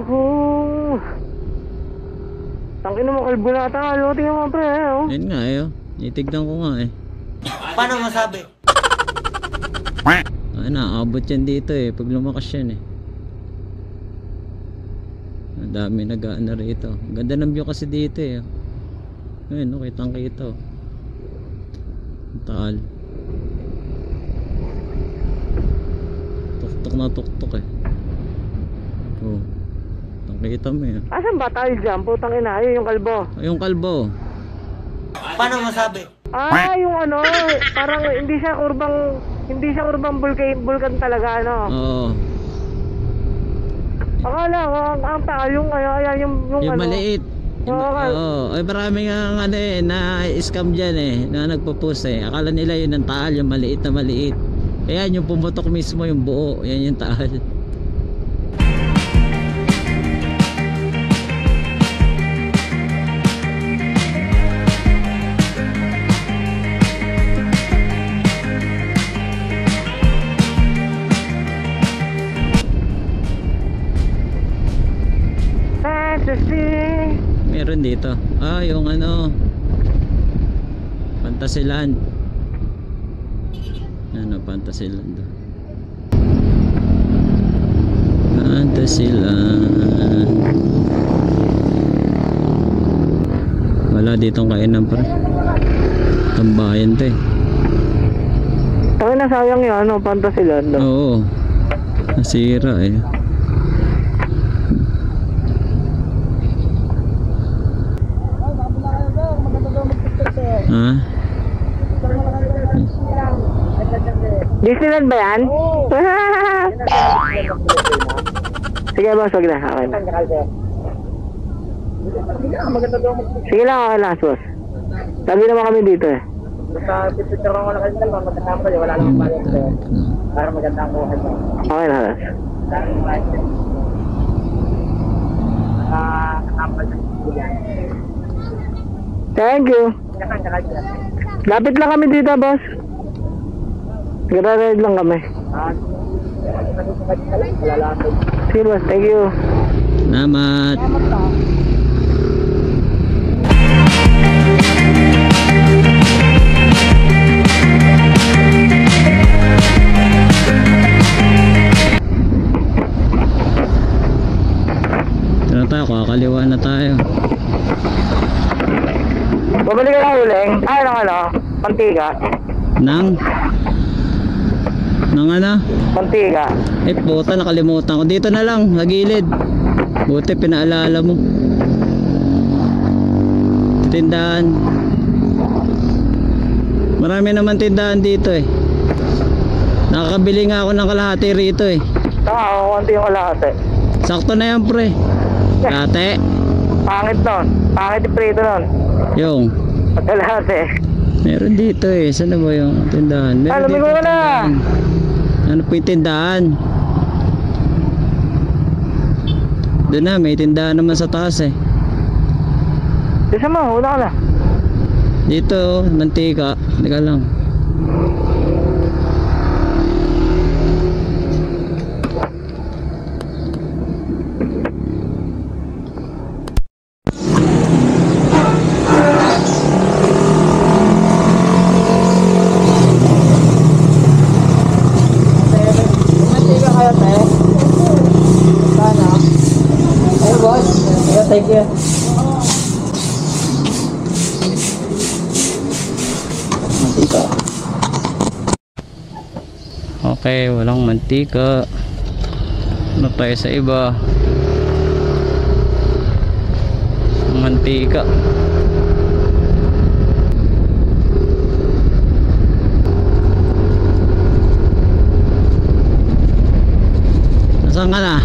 ko. Tangin mo, kalbo na tayo. Tingnan mo, pre. Oh. Ayun nga eh. Itignan ko nga eh. Paano masabi? Ay, nakaabot yan dito eh. Pag lumakas yan eh. Ang dami nag-aano rito. Ang ganda ng view kasi dito eh. Ayun, no, kitang kita. Ang taal. Tuktok na tuktok eh. Oh. Kita mo eh. Asan ba tayo dyan? Putang ina, yun yung kalbo. Yung kalbo. Paano masabi? Yung ano, parang hindi siya kurbang vulkan talaga, ano. Oo. Akala ko, ang taal yung ano. Yung maliit. Oo. Ay marami nga ano eh, na-scam dyan eh, na nagpo-post eh. Akala nila yun ang taal, yung maliit na maliit. Ayan, yung pumutok mismo yung buo. Yan yung taal. Meron dito. Yung ano, Fantasyland. Ano, Fantasyland. Fantasyland. Wala ditong kainan pa. Tambayan to eh. Tayo na sayang yun, ano, Fantasyland. Oo. Nasira eh. Ha? Disneyland ba yan? Sige boss, wag na. Okay na. Sige lang, okay lang boss. Sabi naman kami dito eh. Pipicture ko lang kayo, magkasama kayo, wala namang bayan sa'yo. Para maganda ang buhay mo. Okay na boss. Thank you. Lapit lang kami dito boss. Gra-ride lang kami. Sige boss, thank you. Salamat. Ito na tayo, kakaliwa na tayo. Babalik ka lang uling. Ano? Mantika. Nang ano? Mantika. Puta, nakalimutan ko. Dito na lang, nagilid. Buti pinaalala mo. Tindahan. Marami naman tindahan dito eh. Nakakabili nga ako ng kalahati rito eh. Konti yung kalahati. Sakto na yan pre. Kalahati. Pangit nun. Pangit yung prito nun. Yung kalahati. meron dito eh. Saan na ba yung tindahan? Meron dito ko na. Ano po yung tindahan? Doon na, may tindahan naman sa taas eh. Bisa mo, una ka na. Dito, mantika. Teka lang. Thank you. Mantika. Okay, walang mantika. Ano tayo sa iba? Mantika. Nasaan ka na?